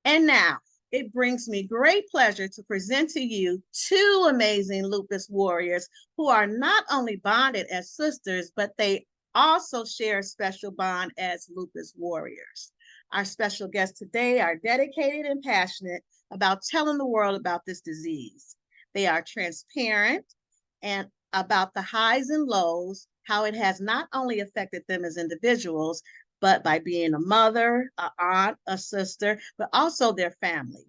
And now it brings me great pleasure to present to you two amazing lupus warriors who are not only bonded as sisters, but they also share a special bond as lupus warriors. Our special guests today are dedicated and passionate about telling the world about this disease. They are transparent and about the highs and lows, how it has not only affected them as individuals, but by being a mother, an aunt, a sister, but also their family.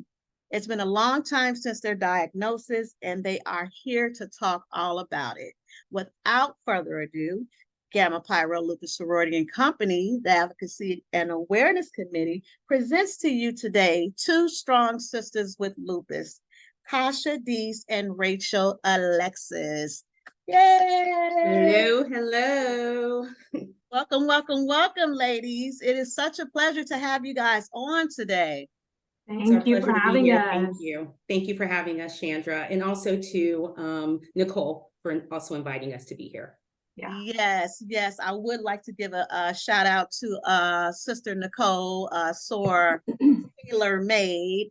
It's been a long time since their diagnosis, and they are here to talk all about it. Without further ado, Gamma Pi Rho Lupus Sorority and Company, the Advocacy and Awareness Committee, presents to you today two strong sisters with lupus, Kasha, Deese, and Rachel, Alexis. Yay! Hello, hello. Welcome, welcome, welcome, ladies. It is such a pleasure to have you guys on today. Thank you for having us. Thank you. Thank you for having us, Chandra, and also to Nicole for also inviting us to be here. Yeah. Yes, yes. I would like to give a shout out to Sister Nicole, Soar Taylor Maid.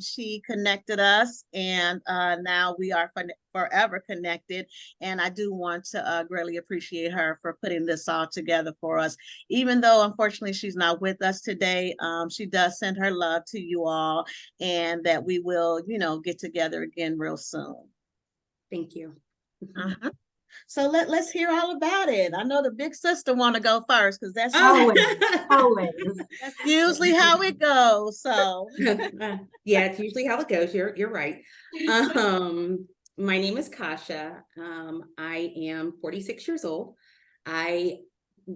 She connected us, and now we are forever connected. And I do want to greatly appreciate her for putting this all together for us. Even though, unfortunately, she's not with us today, she does send her love to you all, and that we will, get together again real soon. Thank you. So let's hear all about it. I know the big sister want to go first because that's always. That's usually how it goes. So yeah, it's usually how it goes. You're right. My name is Kasha. I am 46 years old.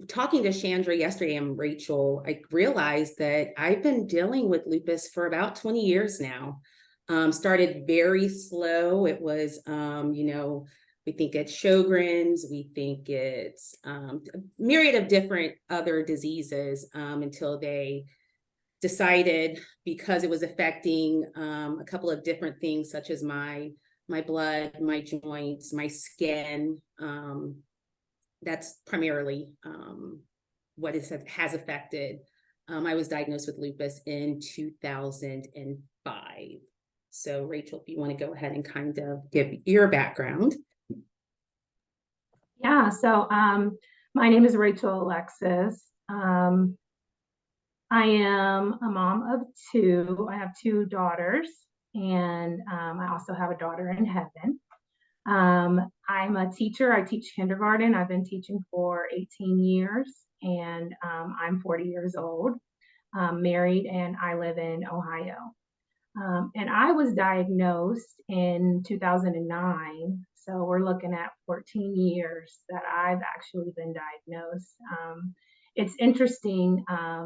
Talking to Chandra yesterday and Rachel, I realized that I've been dealing with lupus for about 20 years now. Started very slow. It was, we think it's Sjogren's, we think it's a myriad of different other diseases until they decided, because it was affecting a couple of different things, such as my blood, my joints, my skin. That's primarily what has affected. I was diagnosed with lupus in 2005. So Rachel, if you want to go ahead and kind of give your background. Yeah, so my name is Rachel Alexis. I am a mom of two. I have two daughters, and I also have a daughter in heaven. I'm a teacher. I teach kindergarten. I've been teaching for 18 years, and I'm 40 years old, married, and I live in Ohio. And I was diagnosed in 2009. So we're looking at 14 years that I've actually been diagnosed. It's interesting. I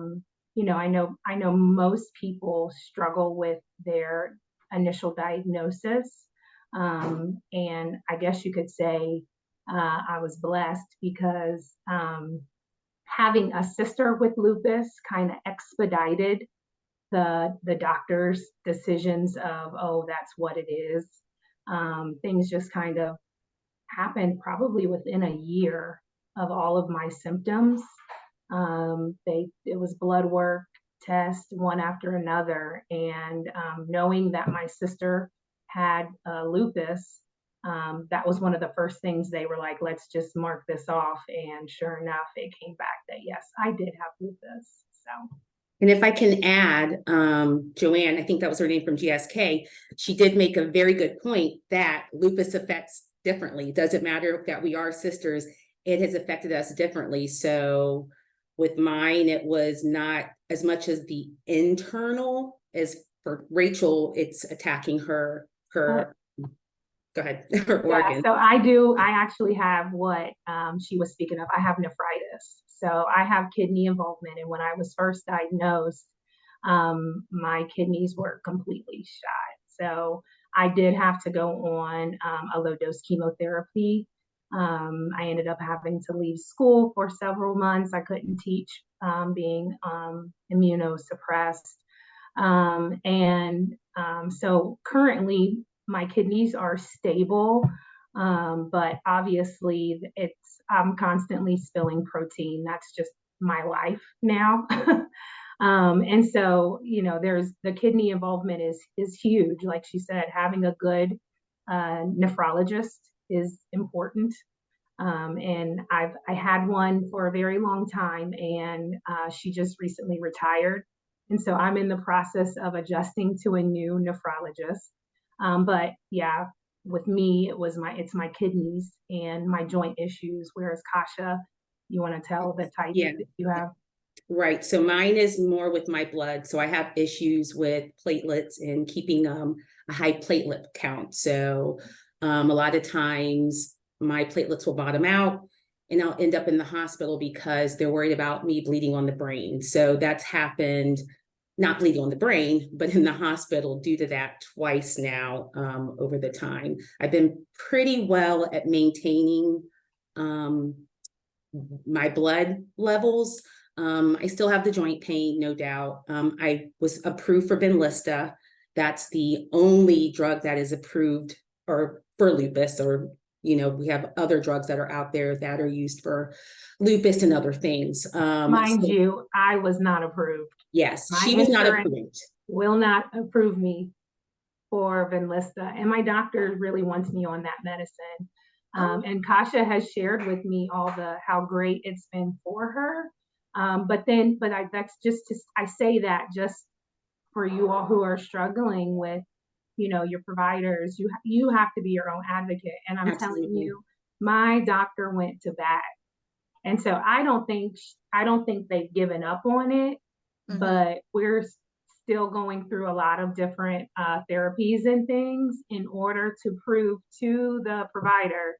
know most people struggle with their initial diagnosis. And I guess you could say I was blessed because having a sister with lupus kind of expedited the doctor's decisions of, oh, that's what it is. Things just kind of happened probably within a year of all of my symptoms. It was blood work, tests, one after another. And knowing that my sister had lupus, that was one of the first things they were like, let's just mark this off. And sure enough, it came back that yes, I did have lupus. So. And if I can add, Joanne, I think that was her name from GSK, she did make a very good point that lupus affects differently. It doesn't matter that we are sisters, it has affected us differently. So with mine, it was not as much as the internal as for Rachel, it's attacking her go ahead, her organ. So I actually have what she was speaking of. I have nephritis. So I have kidney involvement. And when I was first diagnosed, my kidneys were completely shot. So I did have to go on a low dose chemotherapy. I ended up having to leave school for several months. I couldn't teach being immunosuppressed. So currently my kidneys are stable. But obviously I'm constantly spilling protein. That's just my life now. And so, there's the kidney involvement is huge. Like she said, having a good nephrologist is important. And I had one for a very long time, and she just recently retired. And so I'm in the process of adjusting to a new nephrologist. But yeah, with me, it's my kidneys and my joint issues. Whereas Kasha, you want to tell the type that you have? Right. So mine is more with my blood. So I have issues with platelets and keeping a high platelet count. So a lot of times my platelets will bottom out and I'll end up in the hospital because they're worried about me bleeding on the brain. So that's happened, not bleeding on the brain, but in the hospital due to that twice now over the time. I've been pretty well at maintaining my blood levels. I still have the joint pain, no doubt. I was approved for Benlysta. That's the only drug that is approved or for lupus, or, we have other drugs that are out there that are used for lupus and other things. Mind you, I was not approved. Yes, My she was not insurance approved. Will not approve me for Benlysta, and my doctor really wants me on that medicine. And Kasha has shared with me how great it's been for her. I say that just for you all who are struggling with, your providers. You have to be your own advocate. And I'm Absolutely. telling you, my doctor went to bat. And so I don't think they've given up on it, but we're still going through a lot of different therapies and things in order to prove to the provider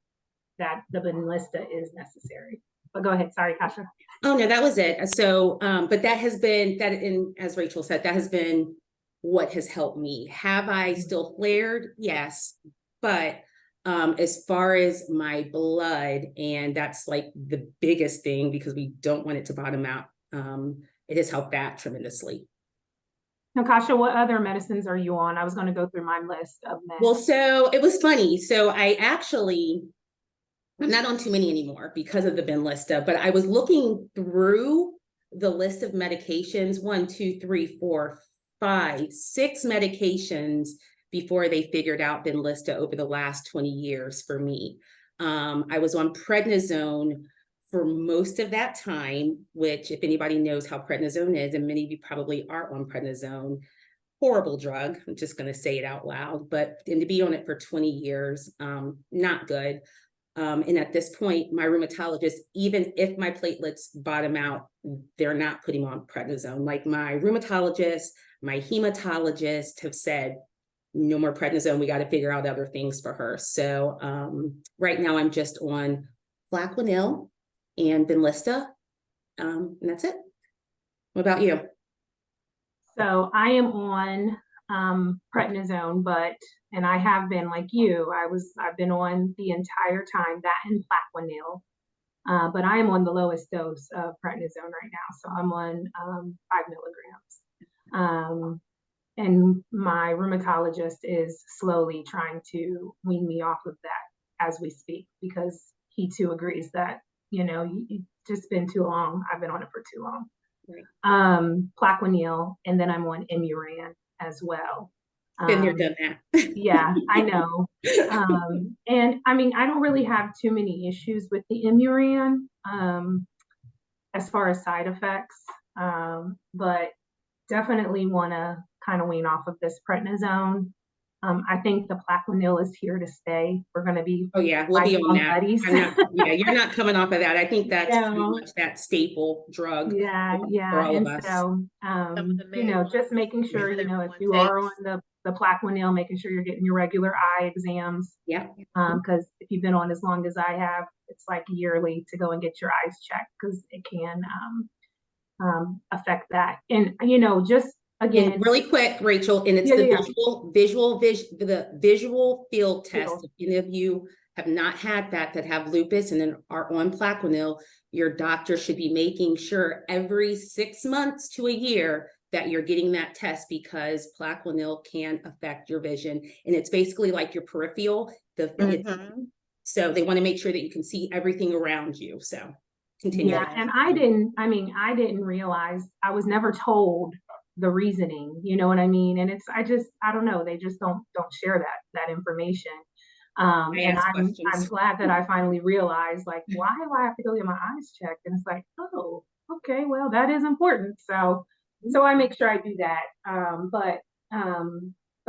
that the Benlysta is necessary. But go ahead. Sorry, Kasha. Oh, no, that was it. So, but that has been that, and as Rachel said, that has been what has helped me. Have I still flared? Yes. But as far as my blood, and that's like the biggest thing because we don't want it to bottom out, it has helped that tremendously. Now, Kasha, what other medicines are you on? I was going to go through my list of meds. Well, so it was funny. So I'm not on too many anymore because of the Benlysta, but I was looking through the list of medications, 1, 2, 3, 4, 5, 6 medications before they figured out Benlysta over the last 20 years for me. I was on prednisone for most of that time, which if anybody knows how prednisone is, and many of you probably are on prednisone, horrible drug. I'm just going to say it out loud, and to be on it for 20 years, not good. And at this point, my rheumatologist, even if my platelets bottom out, they're not putting on prednisone. Like my rheumatologist, my hematologist have said, no more prednisone. We got to figure out other things for her. So right now I'm just on Plaquenil and Benlysta, and that's it. What about you? So I am on prednisone, and I have been like you. I've been on the entire time, that and Plaquenil. But I am on the lowest dose of prednisone right now. So I'm on 5 milligrams. And my rheumatologist is slowly trying to wean me off of that as we speak, because he too agrees that, it's just been too long. I've been on it for too long. Right. Plaquenil, and then I'm on Imuran as well. Been there, done that. Yeah, I know. And I mean, I don't really have too many issues with the Imuran as far as side effects, but definitely want to kind of wean off of this prednisone. I think the Plaquenil is here to stay. We're going to be we'll be on that. Buddies. You're not coming off of that. I think that's pretty much that staple drug. For all and of us. So just making sure if you are on the Plaquenil, making sure you're getting your regular eye exams. Yeah. Because if you've been on as long as I have, it's like yearly to go and get your eyes checked, because it can affect that. And just again, and really quick, Rachel, and it's the visual field test. If any of you have not had that have lupus and then are on Plaquenil, your doctor should be making sure every 6 months to a year that you're getting that test, because Plaquenil can affect your vision. And it's basically like your peripheral. So they want to make sure that you can see everything around you. So continue. Yeah, and I didn't realize, I was never told the reasoning, you know what I mean? And I don't know, they just don't share that information. And I'm glad that I finally realized, like, why do I have to go get my eyes checked? And it's like, oh, okay, well, that is important. So I make sure I do that. But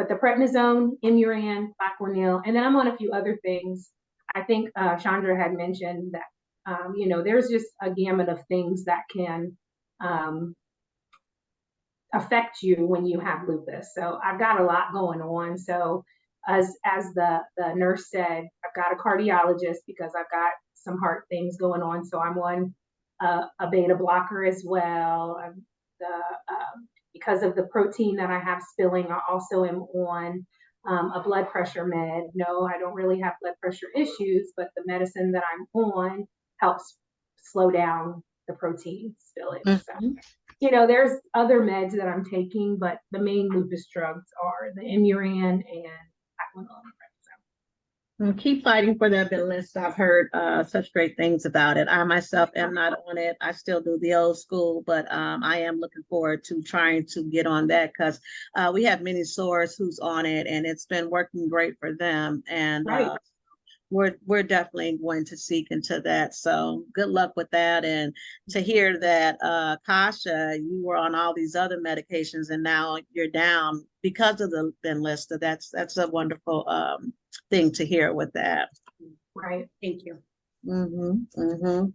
the prednisone, Imuran, Plaquenil, and then I'm on a few other things. I think Chandra had mentioned that there's just a gamut of things that can affect you when you have lupus. So I've got a lot going on. So as the nurse said, I've got a cardiologist because I've got some heart things going on. So I'm on a beta blocker as well. Because of the protein that I have spilling, I also am on a blood pressure med. No, I don't really have blood pressure issues, but the medicine that I'm on helps slow down the protein spillage. Mm-hmm. So, there's other meds that I'm taking, but the main lupus drugs are the Imuran and Plaquenil. And keep fighting for that list. I've heard such great things about it. I myself am not on it. I still do the old school, but I am looking forward to trying to get on that because we have many sources who's on it, and it's been working great for them. And Right. We're definitely going to seek into that. So good luck with that. And to hear that, Kasha, you were on all these other medications and now you're down because of the Benlysta. That's a wonderful thing to hear with that. Right. Thank you. Mm-hmm, mm-hmm.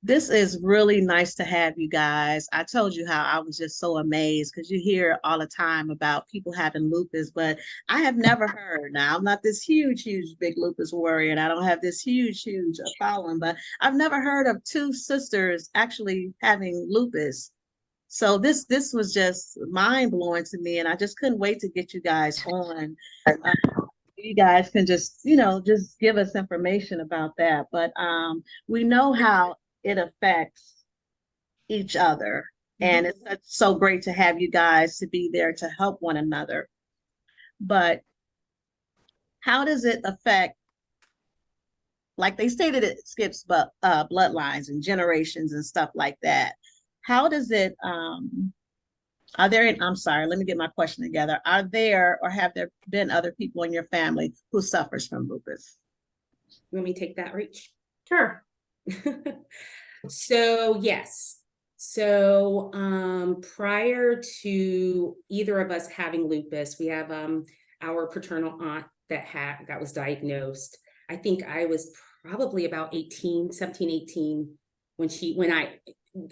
This is really nice to have you guys. I told you how I was just so amazed because you hear all the time about people having lupus, but I have never heard. Now, I'm not this huge, big lupus warrior, and I don't have this huge following, but I've never heard of two sisters actually having lupus. So this was just mind blowing to me, and I just couldn't wait to get you guys on. You guys can just give us information about that. But we know how it affects each other. And it's so great to have you guys to be there to help one another. But how does it affect, like they stated, it skips bloodlines and generations and stuff like that. How does it, I'm sorry, let me get my question together. Are there or have there been other people in your family who suffers from lupus? Let me take that, Rach. Sure. So yes. So prior to either of us having lupus, we have our paternal aunt that was diagnosed. I think I was probably about 17, 18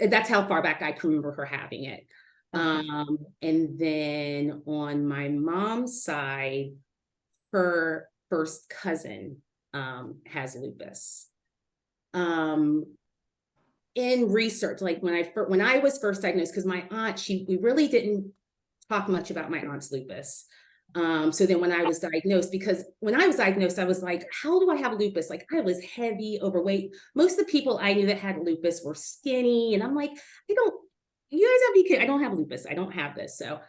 that's how far back I can remember her having it. And then on my mom's side, her first cousin has lupus. In research, like when I was first diagnosed, because my aunt, we really didn't talk much about my aunt's lupus. So then when I was diagnosed, because when I was diagnosed, I was like, how do I have lupus? Like I was heavy, overweight. Most of the people I knew that had lupus were skinny. And I'm like, you guys have to be kidding. I don't have lupus. I don't have this. So,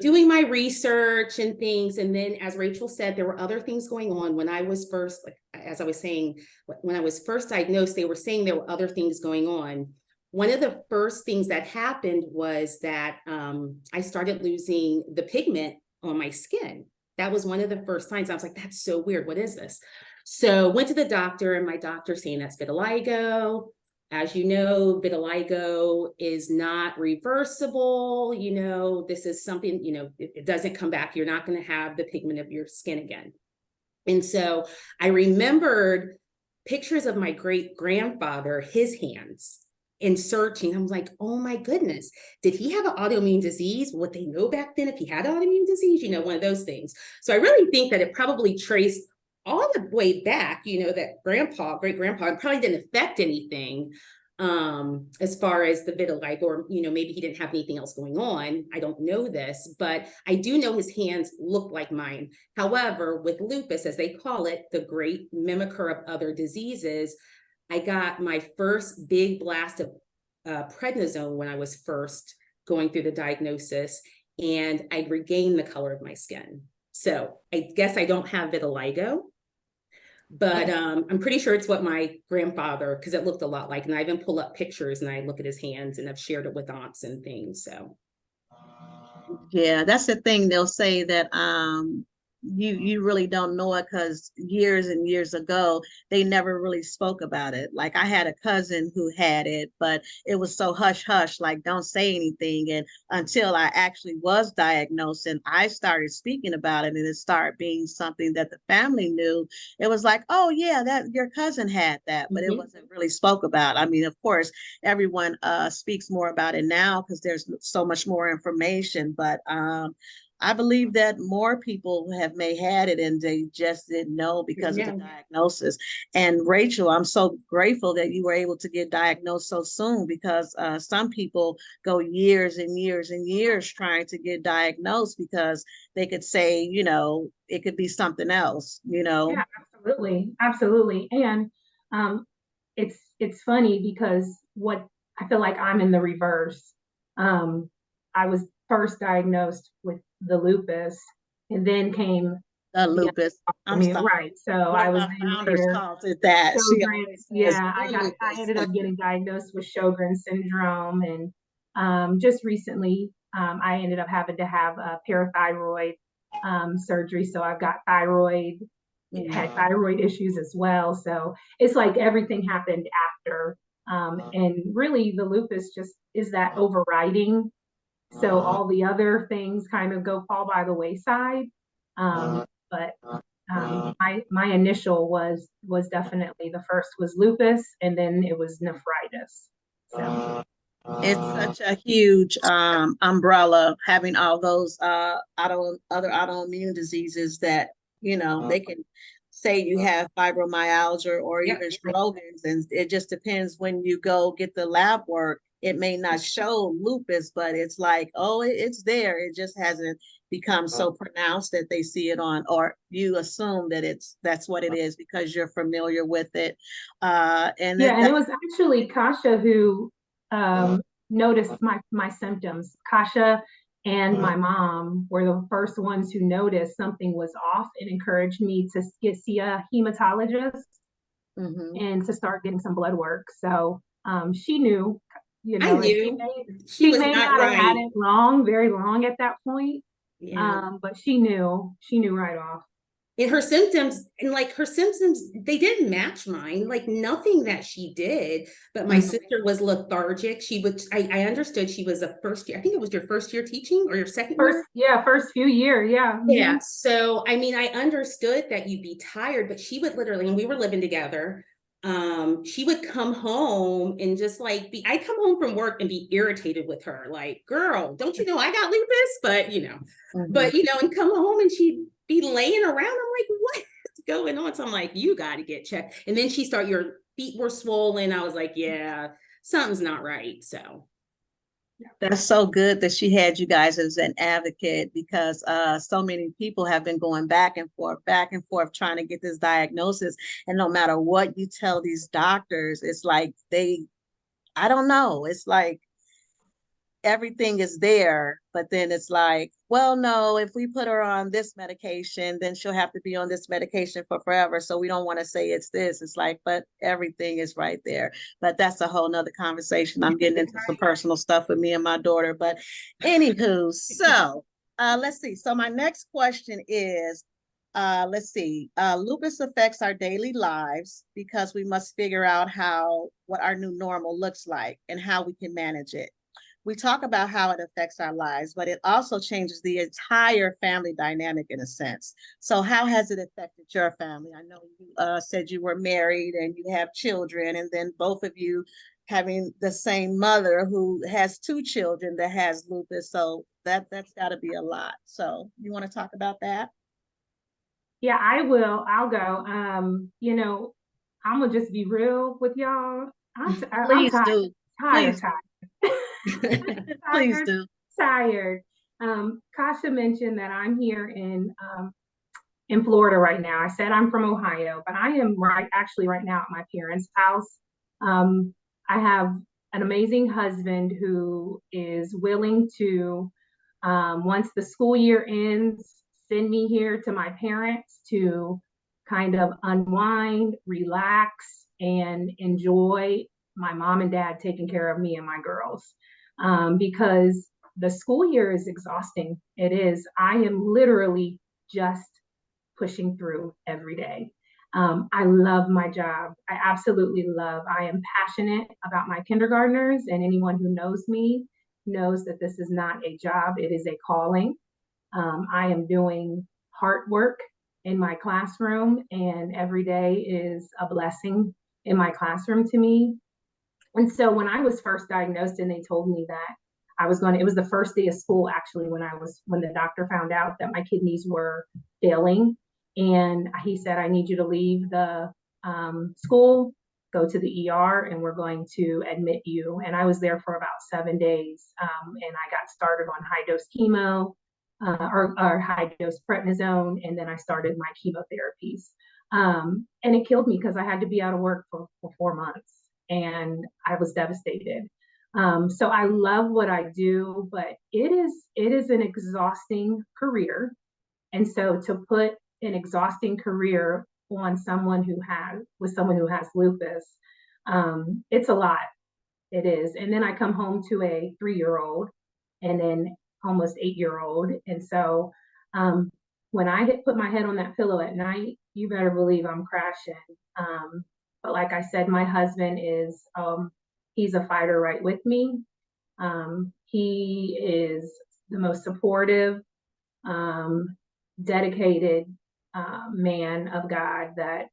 doing my research and things. And then as Rachel said, there were other things going on when I was first, like, as I was saying, when I was first diagnosed, they were saying there were other things going on. One of the first things that happened was that I started losing the pigment on my skin. That was one of the first signs. I was like, that's so weird. What is this? So went to the doctor, and my doctor saying that's vitiligo. As you know, vitiligo is not reversible. This is something, it doesn't come back. You're not going to have the pigment of your skin again. And so I remembered pictures of my great grandfather, his hands, in searching. I was like, oh my goodness, did he have an autoimmune disease? What they know back then, if he had autoimmune disease, one of those things. So I really think that it probably traced all the way back, that great grandpa probably didn't affect anything as far as the vitiligo, or, maybe he didn't have anything else going on. I don't know this, but I do know his hands look like mine. However, with lupus, as they call it, the great mimicker of other diseases, I got my first big blast of prednisone when I was first going through the diagnosis, and I regained the color of my skin. So I guess I don't have vitiligo, But I'm pretty sure it's what my grandfather, because it looked a lot like, and I even pull up pictures and I look at his hands, and I've shared it with aunts and things. So Yeah, that's the thing. They'll say that you really don't know it because years and years ago they never really spoke about it. Like I had a cousin who had it, but it was so hush hush, like don't say anything. And until I actually was diagnosed and I started speaking about it and it started being something that the family knew, it was like, oh yeah, that your cousin had that, but it wasn't really spoke about. I mean, of course, everyone speaks more about it now because there's so much more information, but I believe that more people may had it and they just didn't know because of the diagnosis. And Rachel, I'm so grateful that you were able to get diagnosed so soon because some people go years and years and years trying to get diagnosed because they could say, you know, it could be something else, you know. Yeah, absolutely, absolutely. And it's funny because what I feel like I'm in the reverse. I was first diagnosed with the lupus, and then came Lupus. I'm sorry. right. So One I of was our in founders later calls it that. She always Sjogren's. says Yeah, the I lupus. ended up getting diagnosed with Sjogren's syndrome, and just recently I ended up having to have a parathyroid surgery. So I've got thyroid, had thyroid issues as well. So it's like everything happened after. And really the lupus just is that overriding. So all the other things kind of go fall by the wayside. But my initial was definitely the first was lupus, and then it was nephritis. So It's such a huge umbrella having all those other autoimmune diseases that, you know, they can say you have fibromyalgia or even Sjogren's, and it just depends when you go get the lab work. It may not show lupus, but it's like, oh, it's there. It just hasn't become so pronounced that they see it on, or you assume that that's what it is because you're familiar with it. And yeah, and it that was actually Kasha who noticed my symptoms. Kasha and my mom were the first ones who noticed something was off and encouraged me to see a hematologist and to start getting some blood work. So she knew, you I know, and knew she she was may not not have had right. it long, very long at that point. Yeah. But she knew right off. And her symptoms, they didn't match mine, like nothing that she did. But my sister was lethargic. I understood she was a first year. I think it was your first year teaching or your second year. First few year. Yeah. Yeah. So, I mean, I understood that you'd be tired, but she would literally, and we were living together. She would come home and just like I'd come home from work and be irritated with her, like, girl, don't you know I got lupus? But and come home and she'd be laying around. I'm like, what's going on? So I'm like, you got to get checked. And then your feet were swollen. I was like, yeah, something's not right. So that's so good that she had you guys as an advocate because so many people have been going back and forth trying to get this diagnosis. And no matter what you tell these doctors, it's like I don't know. It's like everything is there, but then it's like, well, no, if we put her on this medication, then she'll have to be on this medication for forever. So we don't want to say it's this. It's like, but everything is right there. But that's a whole nother conversation. I'm getting into some personal stuff with me and my daughter. But anywho, so let's see. So my next question is, let's see, lupus affects our daily lives because we must figure out what our new normal looks like and how we can manage it. We talk about how it affects our lives, but it also changes the entire family dynamic in a sense. So how has it affected your family? I know you said you were married and you have children, and then both of you having the same mother who has two children that has lupus. So that's got to be a lot. So you want to talk about that? Yeah, I will. I'll go. I'm gonna just be real with y'all. I'm Please do. tired. Please do. Please Tired, do. tired. Kasha mentioned that I'm here in Florida right now. I said I'm from Ohio, but I am actually right now at my parents' house. I have an amazing husband who is willing to, once the school year ends, send me here to my parents to kind of unwind, relax, and enjoy my mom and dad taking care of me and my girls. Because the school year is exhausting. It is. I am literally just pushing through every day. I love my job. I absolutely love. I am passionate about my kindergartners, and anyone who knows me knows that this is not a job, it is a calling. I am doing hard work in my classroom, and every day is a blessing in my classroom to me. And so when I was first diagnosed and they told me that it was the first day of school actually when the doctor found out that my kidneys were failing. And he said, I need you to leave the school, go to the ER, and we're going to admit you. And I was there for about 7 days. And I got started on high dose chemo or high dose prednisone. And then I started my chemotherapies. And it killed me because I had to be out of work for 4 months. And I was devastated. So I love what I do, but it is an exhausting career. And so to put an exhausting career on someone who has lupus, it's a lot. It is. And then I come home to a 3-year-old and then almost 8-year-old. And so when I put my head on that pillow at night, you better believe I'm crashing. But like I said, my husband is, he's a fighter right with me. He is the most supportive, dedicated man of God that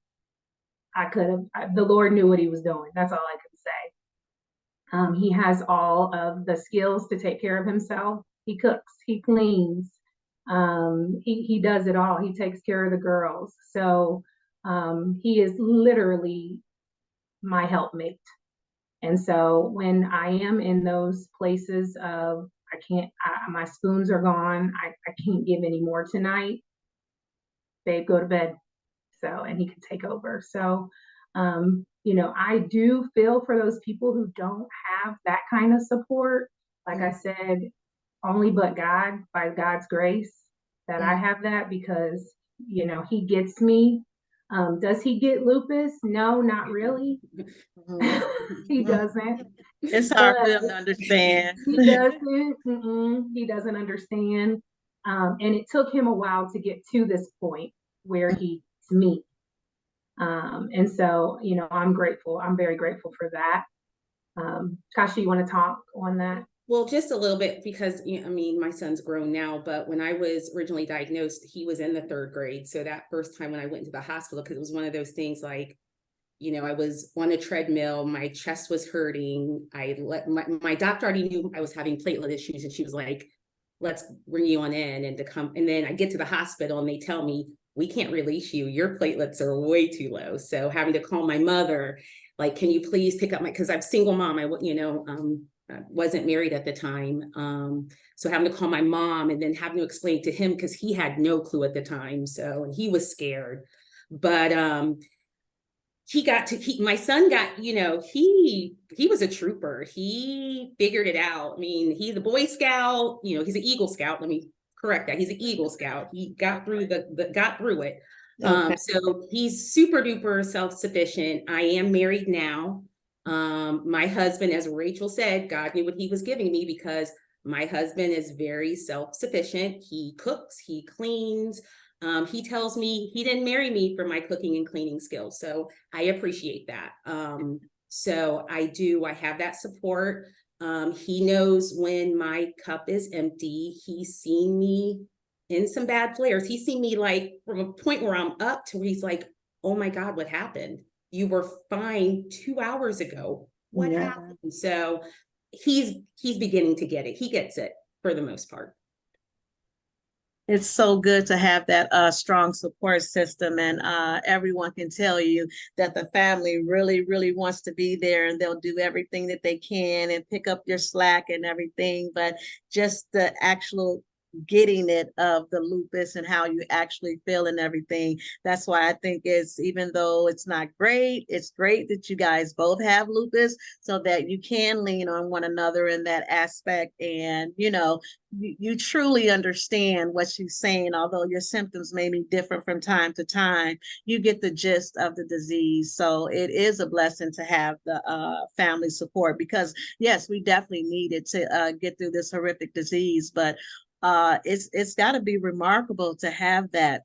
the Lord knew what he was doing. That's all I can say. He has all of the skills to take care of himself. He cooks, he cleans, he does it all. He takes care of the girls. So he is literally my helpmate. And so when I am in those places of my spoons are gone, I can't give any more tonight, babe, go to bed. So, and he can take over. So, I do feel for those people who don't have that kind of support. Like I said, only but God, by God's grace, that I have that, because, he gets me. Does he get lupus? No, not really. He doesn't. It's hard for them to understand. He doesn't. He doesn't understand. And it took him a while to get to this point where he's me. And so, I'm grateful. I'm very grateful for that. Kasha, you want to talk on that? Well, just a little bit, because my son's grown now, but when I was originally diagnosed, he was in the 3rd grade. So that first time when I went to the hospital, because it was one of those things like, I was on a treadmill, my chest was hurting. My doctor already knew I was having platelet issues, and she was like, let's bring you on in and to come. And then I get to the hospital and they tell me, we can't release you. Your platelets are way too low. So having to call my mother, like, can you please pick up because I'm a single mom. I wasn't married at the time. So having to call my mom and then having to explain to him, because he had no clue at the time. So, and he was scared, but my son got, he was a trooper. He figured it out. I mean, he's a Boy Scout, he's an Eagle Scout. Let me correct that. He's an Eagle Scout. He got through got through it. Okay. So he's super duper self-sufficient. I am married now. My husband, as Rachel said, God knew what he was giving me, because my husband is very self-sufficient. He cooks, he cleans. He tells me he didn't marry me for my cooking and cleaning skills. So I appreciate that. So I have that support. He knows when my cup is empty. He's seen me in some bad flares. He's seen me like from a point where I'm up to where he's like, oh my God, what happened? You were fine 2 hours ago. What happened? So he's beginning to get it. He gets it for the most part. It's so good to have that strong support system, and everyone can tell you that the family really, really wants to be there, and they'll do everything that they can and pick up your slack and everything. But just the actual getting it of the lupus and how you actually feel and everything. That's why I think it's, even though it's not great, it's great that you guys both have lupus so that you can lean on one another in that aspect. And, you know, you truly understand what she's saying, although your symptoms may be different from time to time, you get the gist of the disease. So it is a blessing to have the family support, because yes, we definitely needed to get through this horrific disease, but it's got to be remarkable to have that.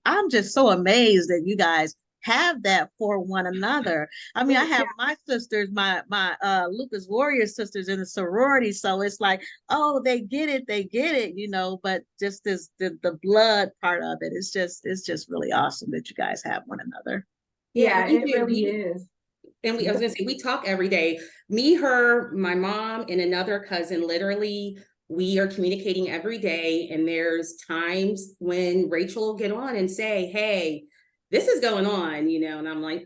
I'm just so amazed that you guys have that for one another. I mean, I have my sisters, my Lupus Warrior sisters in the sorority, so it's like, oh, they get it, you know. But just this, the blood part of it, it's just really awesome that you guys have one another. Yeah, we it do. really is. And I was gonna say, we talk every day. Me, her, my mom, and another cousin, literally, we are communicating every day. And there's times when Rachel will get on and say, hey, this is going on, you know, and I'm like,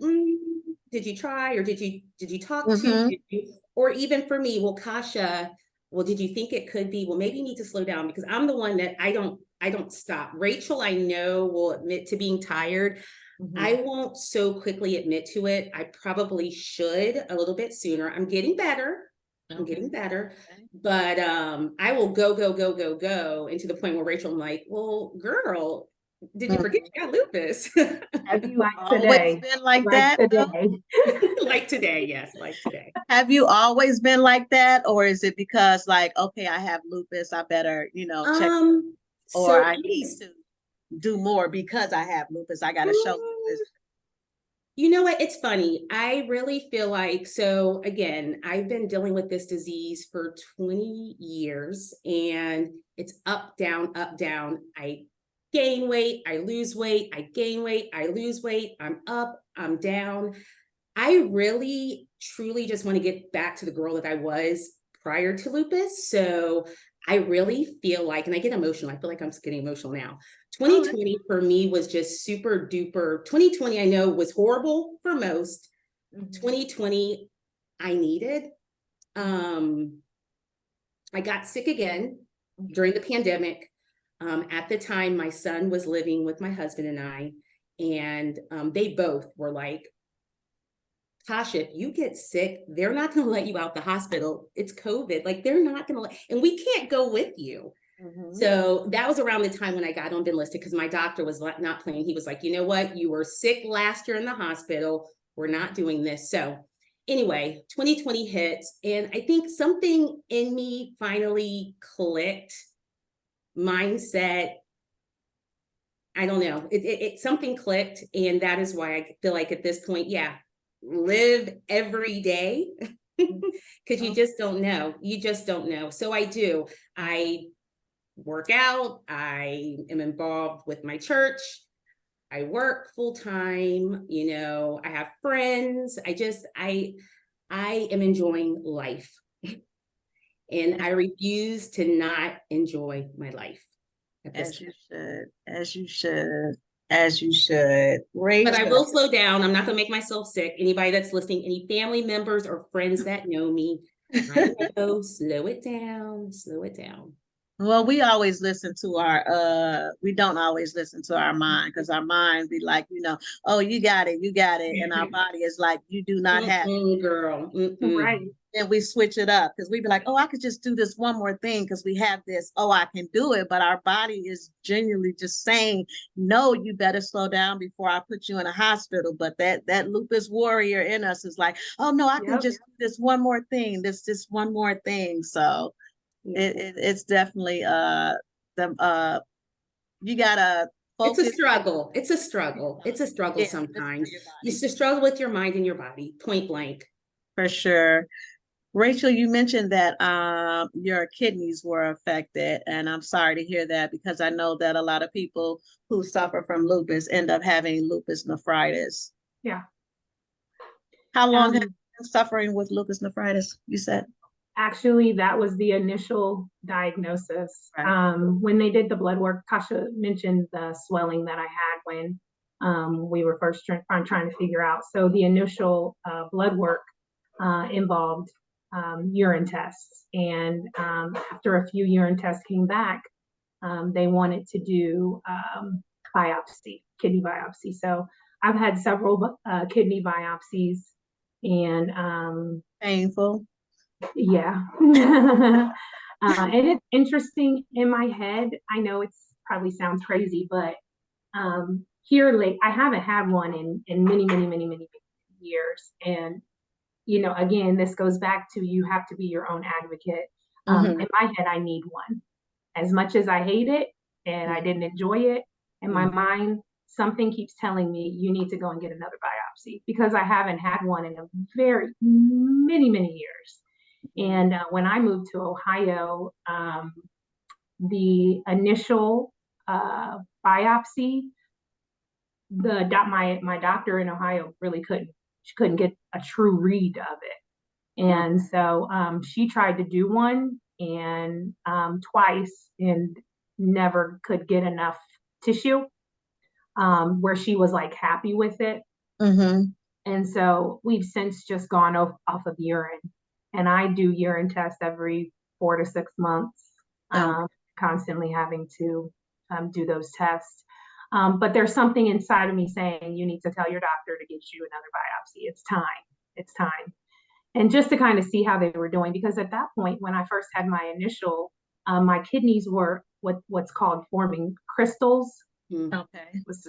did you try, or did you talk to, did you? Or even for me, well, Kasha, well, did you think it could be? Well, maybe you need to slow down, because I'm the one that I don't stop. Rachel, I know, will admit to being tired. I won't so quickly admit to it. I probably should a little bit sooner. I'm getting better. I'm getting better, but I will go, and to the point where Rachel, I'm like, well, girl, did you forget you got lupus? Have you always been like that? Today? Like today, yes, like today. Have you always been like that, or is it because, like, okay, I have lupus, I better, you know, check, or So I need to do more because I have lupus, I got to show lupus? You know what? It's funny. I really feel like, so again, I've been dealing with this disease for 20 years, and it's up, down, up, down. I gain weight, I lose weight, I gain weight, I lose weight, I'm up, I'm down. I really, truly just want to get back to the girl that I was prior to lupus. So I really feel like, and I get emotional, I feel like I'm getting emotional now. 2020 for me was just super duper. 2020, I know, was horrible for most. 2020, I needed. I got sick again during the pandemic. At the time, my son was living with my husband and I, and they both were like, Kasha, if you get sick, they're not going to let you out the hospital. It's COVID. Like, they're not going to let, and we can't go with you. So that was around the time when I got on enlisted, because my doctor was not playing. He was like, you know what? You were sick last year in the hospital. We're not doing this. So anyway, 2020 hits, and I think something in me finally clicked. Mindset, I don't know. It something clicked, and that is why I feel like at this point, yeah, live every day, because you just don't know. You just don't know. So I do. I work out. I am involved with my church. I work full time. You know, I have friends. I am enjoying life, and I refuse to not enjoy my life. As you should, as you should, as you should. Rachel. But I will slow down. I'm not going to make myself sick. Anybody that's listening, any family members or friends that know me, I know, slow it down, slow it down. Well, we always listen to our we don't always listen to our mind, because our mind be like, you know, oh, you got it, and our body is like, you do not have it. Girl. Right. And we switch it up, because we be like, oh, I could just do this one more thing because we have this, oh, I can do it. But our body is genuinely just saying, no, you better slow down before I put you in a hospital. But that lupus warrior in us is like, oh no, I can just do this one more thing, this one more thing. So it's definitely you gotta focus. It's a struggle. It's a struggle. It's a struggle sometimes. It's a struggle with your mind and your body, point blank. For sure. Rachel, you mentioned that your kidneys were affected, and I'm sorry to hear that, because I know that a lot of people who suffer from lupus end up having lupus nephritis. Yeah. How long have you been suffering with lupus nephritis, you said? Actually, that was the initial diagnosis. Right. When they did the blood work, Kasha mentioned the swelling that I had when we were first trying to figure out. So the initial blood work involved urine tests. And after a few urine tests came back, they wanted to do biopsy, kidney biopsy. So I've had several kidney biopsies, and Painful. yeah. And it's interesting in my head. I know it's probably sounds crazy, but here, like, I haven't had one in many years. And, you know, again, this goes back to you have to be your own advocate. In my head, I need one. As much as I hate it and I didn't enjoy it, in my mind, something keeps telling me you need to go and get another biopsy because I haven't had one in a very many years. And when I moved to Ohio, the initial biopsy, my doctor in Ohio really couldn't get a true read of it. And so she tried to do one and twice and never could get enough tissue where she was like happy with it. And so we've since just gone off of urine. And I do urine tests every 4 to 6 months, constantly having to do those tests. But there's something inside of me saying, you need to tell your doctor to get you another biopsy. It's time. It's time. And just to kind of see how they were doing, because at that point, when I first had my initial, my kidneys were what's called forming crystals. Okay. Was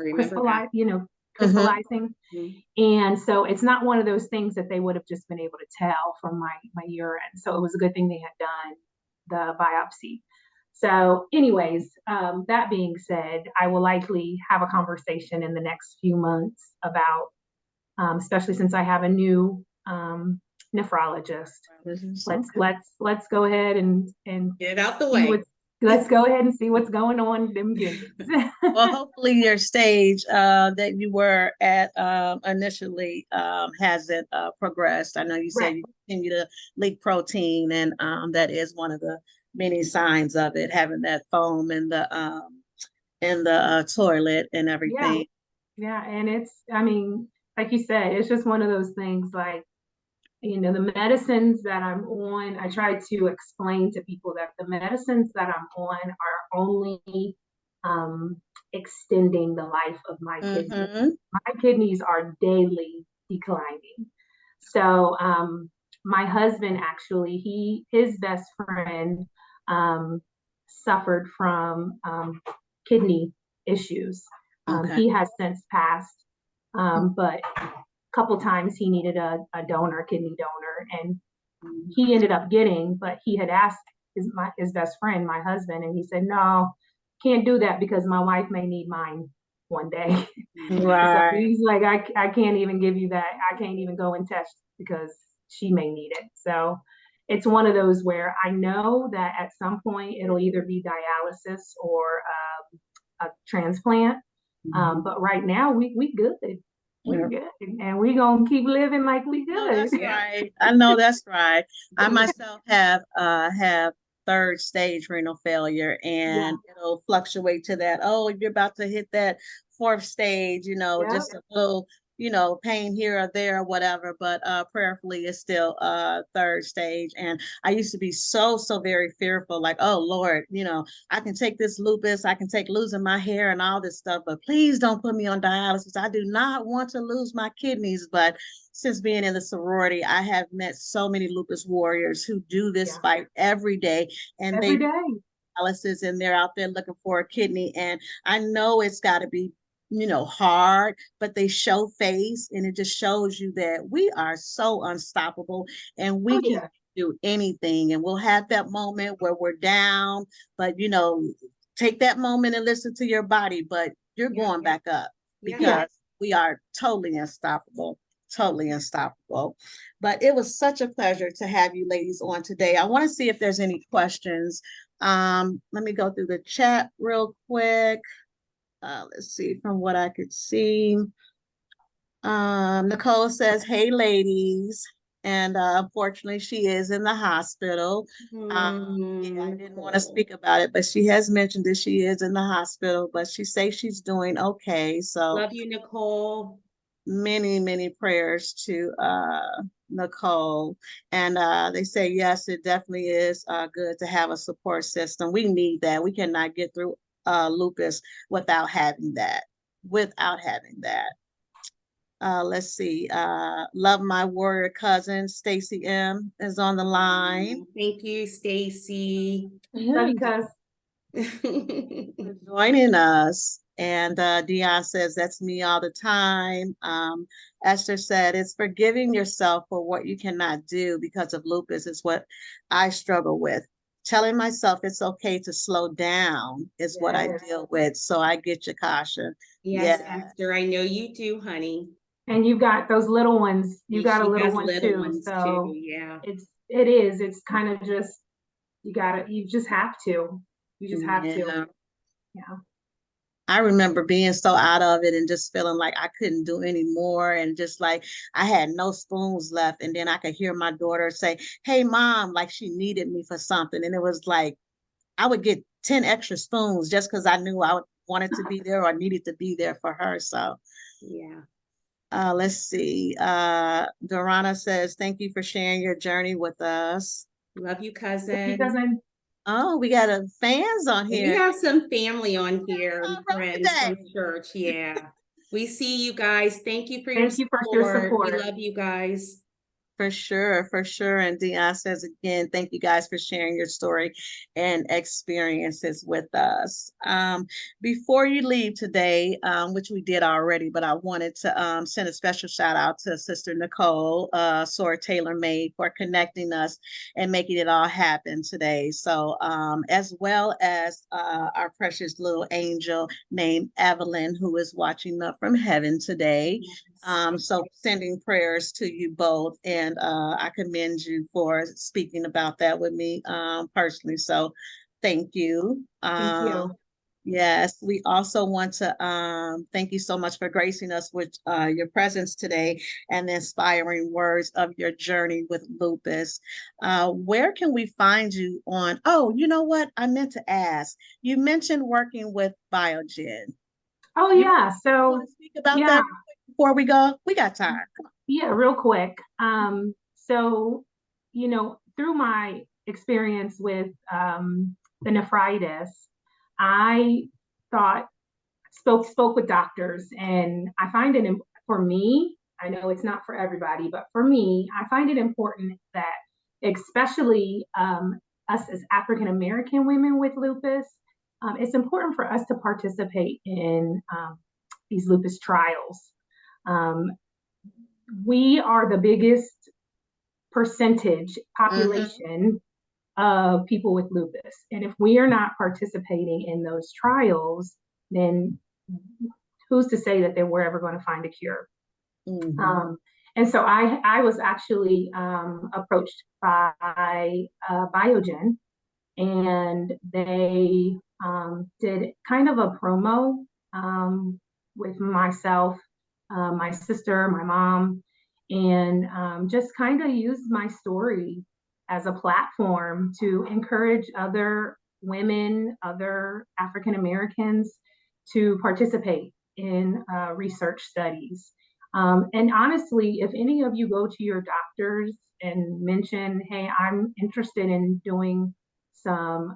crystallizing. And so it's not one of those things that they would have just been able to tell from my urine. So it was a good thing they had done the biopsy. So anyways, that being said, I will likely have a conversation in the next few months about, especially since I have a new nephrologist. Let's go ahead and get it out the way. Let's go ahead and see what's going on in them kidneys. Well, hopefully your stage that you were at initially hasn't progressed. I know you said you continue to leak protein, and that is one of the many signs of it, having that foam in the toilet and everything. Yeah, and it's, I mean, like you said, it's just one of those things, like, you know, the medicines that I'm on, I try to explain to people that the medicines that I'm on are only extending the life of my kidneys. My kidneys are daily declining. So my husband, actually, his best friend suffered from kidney issues. He has since passed, but couple times he needed a kidney donor, and he ended up getting, but he had asked his best friend, my husband, and he said, no, can't do that because my wife may need mine one day. So he's like, I can't even give you that. I can't even go and test because she may need it. So it's one of those where I know that at some point it'll either be dialysis or a transplant. But right now we good. We're good, and we're gonna keep living like we good. No, that's right. I know that's right. I myself have third stage renal failure, and it'll fluctuate to that. Oh, you're about to hit that fourth stage, you know, just a little, you know, pain here or there or whatever, but prayerfully it's still third stage. And I used to be so very fearful, like, oh Lord, you know, I can take this lupus, I can take losing my hair and all this stuff, but please don't put me on dialysis. I do not want to lose my kidneys. But since being in the sorority, I have met so many lupus warriors who do this fight every day, and they dialysis, and they're out there looking for a kidney. And I know it's got to be, you know, hard, but they show face, and it just shows you that we are so unstoppable, and we can do anything. And we'll have that moment where we're down, but you know, take that moment and listen to your body, but you're going back up because we are totally unstoppable. But it was such a pleasure to have you ladies on today. I want to see if there's any questions. Let me go through the chat real quick. Let's see, from what I could see. Nicole says, hey ladies. And unfortunately she is in the hospital. I didn't want to speak about it, but she has mentioned that she is in the hospital, but she says she's doing okay. So love you, Nicole. Many prayers to Nicole. And they say, yes, it definitely is good to have a support system. We need that. We cannot get through lupus without having that. Let's see. Love my warrior cousin, Stacy M, is on the line. Thank you, Stacy. Love you, cuz. For joining us. And Dion says, that's me all the time. Esther said, it's forgiving yourself for what you cannot do because of lupus is what I struggle with. Telling myself it's okay to slow down is what I deal with. So I get you, Kasha. Yes, Esther, I know you do, honey. And you've got those little ones. You got a She little has one little too. ones So too, yeah. it's kind of just, you just have to. You just have to. Yeah. I remember being so out of it and just feeling like I couldn't do any more, and just like I had no spoons left. And then I could hear my daughter say, hey, Mom, like she needed me for something. And it was like I would get 10 extra spoons just because I knew I wanted to be there or needed to be there for her. So, yeah. Let's see. Dorana says, thank you for sharing your journey with us. Love you, cousin. Love you, cousin. Oh, we got fans on here. We have some family on here, friends from church. Yeah. We see you guys. Thank you for your support. We love you guys. For sure, for sure. And Dion says again, thank you guys for sharing your story and experiences with us. Before you leave today, which we did already, but I wanted to send a special shout out to Sister Nicole, Sora Taylor Made, for connecting us and making it all happen today. So as well as our precious little angel named Evelyn, who is watching up from heaven today. So sending prayers to you both, and I commend you for speaking about that with me personally. So thank you. Thank you. Yes, we also want to thank you so much for gracing us with your presence today and the inspiring words of your journey with lupus. Where can we find you on? Oh, you know what? I meant to ask. You mentioned working with Biogen. Oh, yeah. So speak about that before we go. We got time. Yeah, real quick. So, through my experience with the nephritis, I spoke with doctors, and I find it, for me, I know it's not for everybody, but for me, I find it important that, especially us as African American women with lupus, it's important for us to participate in these lupus trials. We are the biggest percentage population of people with lupus. And if we are not participating in those trials, then who's to say that we're ever going to find a cure? And so I was actually approached by Biogen, and they did kind of a promo with myself, my sister, my mom, and just kind of used my story as a platform to encourage other women, other African Americans to participate in research studies. And honestly, if any of you go to your doctors and mention, hey, I'm interested in doing some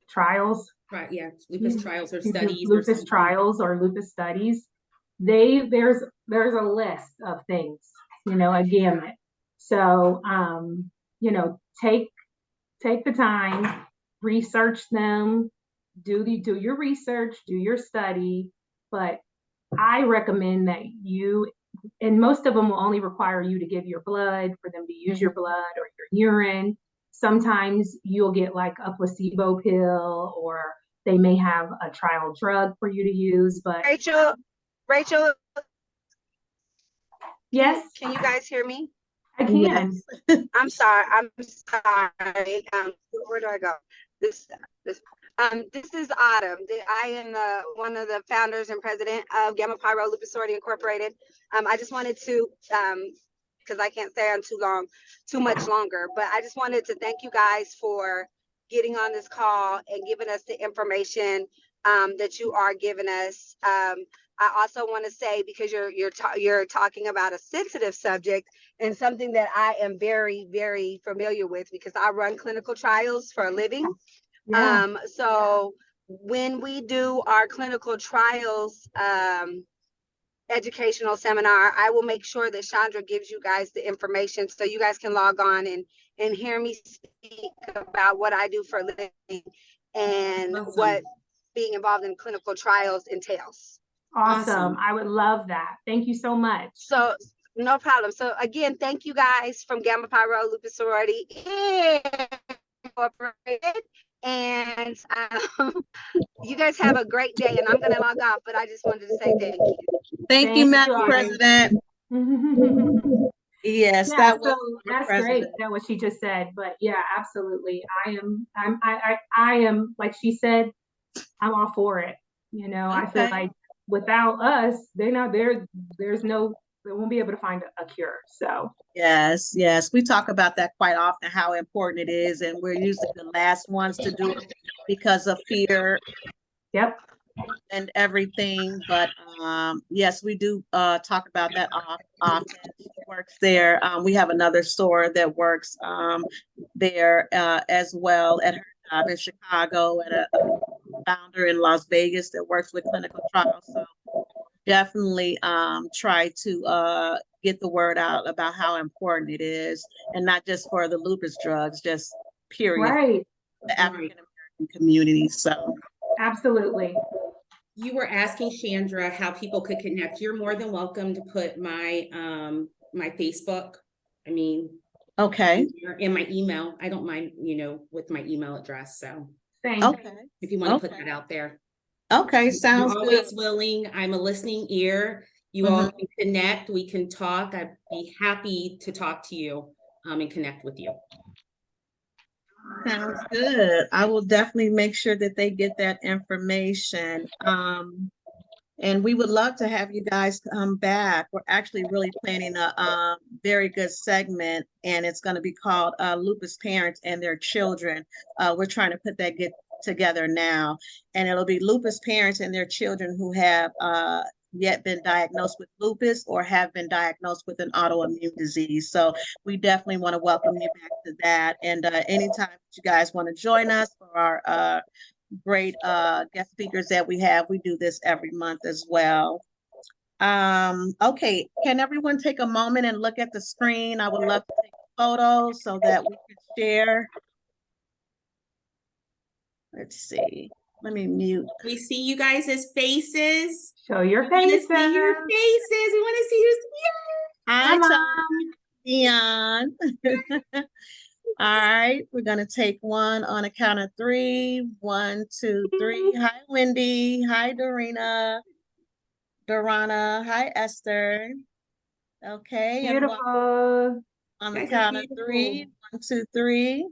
trials. Right, yeah, lupus trials or studies. Lupus trials or lupus studies. There's a list of things, a gamut. So take the time, research them, do your research, do your study. But I recommend that and most of them will only require you to give your blood, for them to use your blood or your urine. Sometimes you'll get like a placebo pill, or they may have a trial drug for you to use. But Rachel, yes, can you guys hear me? I can. Yes. I'm sorry. Where do I go? This is Autumn. I am one of the founders and president of Gamma Pi Rho Lupus Sorority Incorporated. I just wanted to, because I can't stay on too much longer, but I just wanted to thank you guys for getting on this call and giving us the information that you are giving us. I also want to say, because you're talking about a sensitive subject and something that I am very, very familiar with, because I run clinical trials for a living. Yeah. So when we do our clinical trials educational seminar, I will make sure that Chandra gives you guys the information so you guys can log on and hear me speak about what I do for a living and Awesome. what being involved in clinical trials entails. Awesome. I would love that. Thank you so much. So no problem. So again, thank you guys from Gamma Pi Rho Lupus Sorority Incorporated. And you guys have a great day, and I'm going to log off, but I just wanted to say thank you. Thank you, Madam Aubrey. President. Yes, Yeah, that was so our that's great president. that what she just said. But yeah, absolutely. I am, like she said, I'm all for it. You know, I feel Okay. like without us, they're not there. They won't be able to find a cure. So Yes, yes. We talk about that quite often, how important it is, and we're usually the last ones to do it because of fear yep. and everything. But yes, we do talk about that often. She works there. We have another store that works there as well at her job in Chicago, and a founder in Las Vegas that works with clinical trials. So definitely try to get the word out about how important it is, and not just for the lupus drugs, just period, Right. the African American community. So Absolutely. You were asking Chandra how people could connect. You're more than welcome to put my my Facebook. I mean, okay. in my email. I don't mind, with my email address. So Thanks. Okay. if you want to put that out there. Okay, sounds I'm good. always willing. I'm a listening ear. You all can connect. We can talk. I'd be happy to talk to you and connect with you. Sounds good. I will definitely make sure that they get that information. And we would love to have you guys come back. We're actually really planning a very good segment, and it's going to be called Lupus Parents and Their Children. We're trying to put that get together now, and it'll be lupus parents and their children who have yet been diagnosed with lupus or have been diagnosed with an autoimmune disease. So we definitely want to welcome you back to that. And anytime you guys want to join us for our great guest speakers that we have, we do this every month as well. Okay, can everyone take a moment and look at the screen? I would love to take a photo so that we can share. Let's see. Let me mute. We see you guys' faces. Show your We want to faces. see your faces. We want to see your Hi, Mom. Dion. All right, we're gonna take one on a count of 3. 1, 2, 3. Hi, Wendy. Hi, Dorina. Hi, Esther. Okay, and Beautiful. on the Guys, count of beautiful. 3. 1, 2, 3.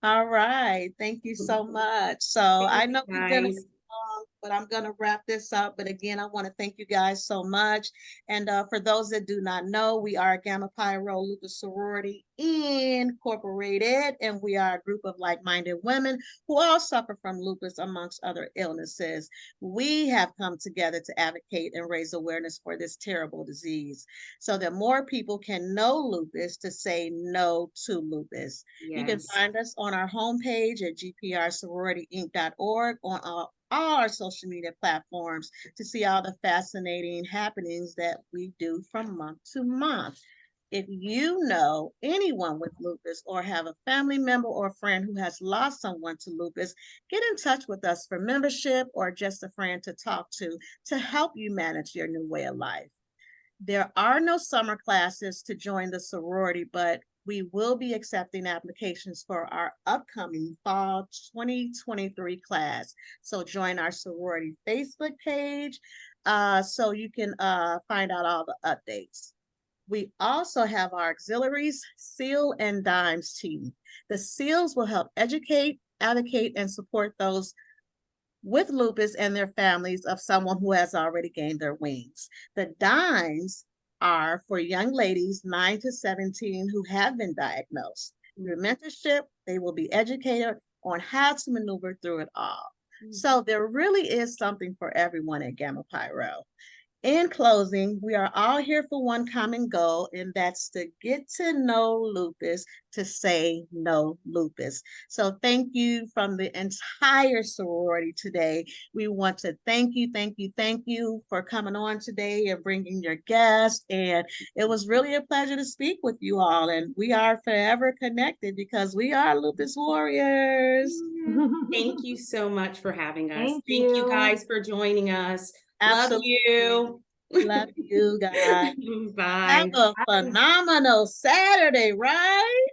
All right, thank you so much. So I know we've been Guys. long, but I'm going to wrap this up. But again, I want to thank you guys so much. And for those that do not know, we are Gamma Pi Rho Lupus Sorority Incorporated, and we are a group of like-minded women who all suffer from lupus amongst other illnesses. We have come together to advocate and raise awareness for this terrible disease so that more people can know lupus, to say no to lupus. Yes. You can find us on our homepage at GPRSororityInc.org, on all our social media platforms, to see all the fascinating happenings that we do from month to month. If you know anyone with lupus or have a family member or friend who has lost someone to lupus, get in touch with us for membership or just a friend to talk to help you manage your new way of life. There are no summer classes to join the sorority, but we will be accepting applications for our upcoming fall 2023 class. So join our sorority Facebook page so you can find out all the updates. We also have our auxiliaries, SEAL and DIMES team. The SEALs will help educate, advocate, and support those with lupus and their families of someone who has already gained their wings. The DIMES are for young ladies 9 to 17 who have been diagnosed. Through mentorship, they will be educated on how to maneuver through it all. So there really is something for everyone at Gamma Pi Rho. In closing, we are all here for one common goal, and that's to get to know lupus, to say no lupus. So thank you from the entire sorority today. We want to thank you for coming on today and bringing your guests. And it was really a pleasure to speak with you all. And we are forever connected because we are Lupus Warriors. Thank you so much for having us. Thank Thank you you. guys for joining us. Absolutely. Love you. Love you guys. Bye. Have a phenomenal Saturday, right?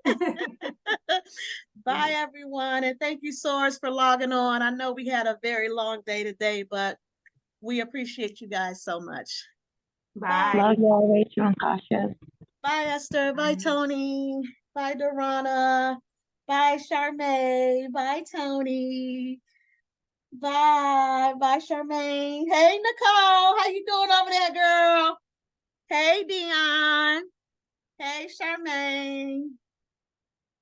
Bye, everyone. And thank you, Source, for logging on. I know we had a very long day today, but we appreciate you guys so much. Bye. Love y'all, Rachel and Kasha. Bye, Esther. Bye, Tony. Bye, Dorana. Bye, Charmaine. Bye, Tony. Bye. Bye, Charmaine. Hey, Nicole. How you doing over there, girl? Hey, Dion. Hey, Charmaine.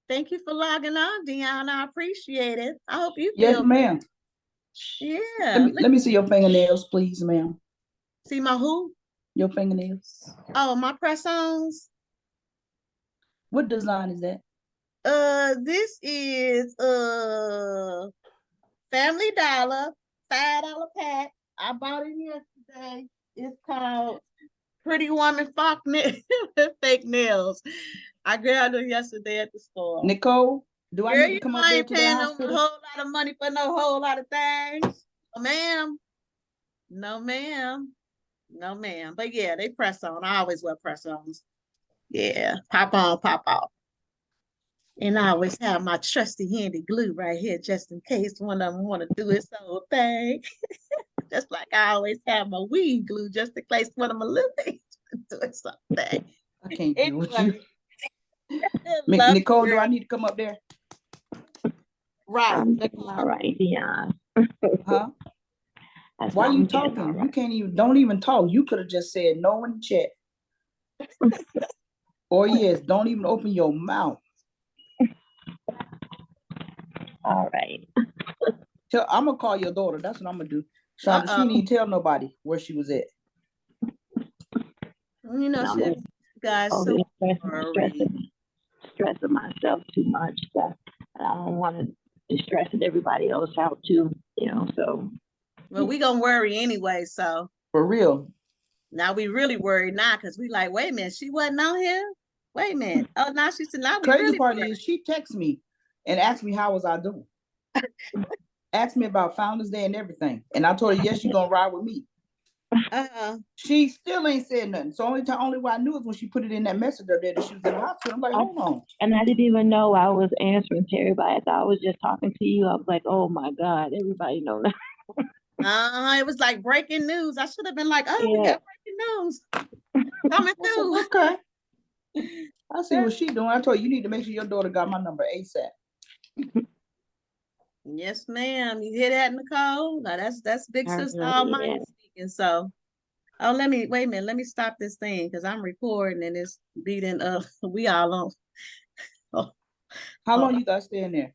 Thank you for logging on, Dion. I appreciate it. I hope you feel Yes, ma'am. Yeah. Let me see your fingernails, please, ma'am. See my who? Your fingernails. Oh, my press-ons. What design is that? This is Family Dollar, $5 pack. I bought it yesterday. It's called Pretty Woman Fake Nails. I grabbed it yesterday at the store. Nicole, do I Girl, need you to come know up I there ain't to the paying no hospital? whole lot of money for no whole lot of things. No, ma'am. No, ma'am. No, ma'am. But yeah, they press on. I always wear press-ons. Yeah, pop on, pop off. And I always have my trusty handy glue right here just in case one of them want to do its own thing. Just like I always have my weed glue just in case one of my little things doing something. I can't deal with you. Anyway, love Nicole, you, do I girl. need to come up there? Right. I'm doing all right, Dion. Huh? That's Why I'm you getting talking? all You right. can't even, don't even talk. You could have just said no in the chat. Or yes, don't even open your mouth. All right. I'm gonna call your daughter. That's what I'm gonna do. Shonda, she didn't tell nobody where she was at. You know, No, she guys over so there worried. stressing myself too much. So I don't want to be stressing everybody else out too, so. Well, we gonna worry anyway, so For real. now we really worried now because we like, wait a minute, she wasn't on here? Wait a minute. Oh, now she said, now we Crazy really part worried. is she texted me and asked me how was I doing. Asked me about Founders Day and everything. And I told her, yes, you're gonna ride with me. She still ain't said nothing. So only way I knew is when she put it in that message up there that she was in the hospital. I'm like, hold on. And I didn't even know I was answering to everybody. I thought I was just talking to you. I was like, oh my God, everybody know that. It was like breaking news. I should have been like, oh, we Yeah. got breaking news coming I said, through. okay. I see what she doing. I told you, you need to make sure your daughter got my number ASAP. Yes, ma'am. You hear that, Nicole? Now that's Big I Sister really Almighty am. speaking. So, wait a minute. Let me stop this thing because I'm recording and it's beating up. We all on. How long you guys stay in there?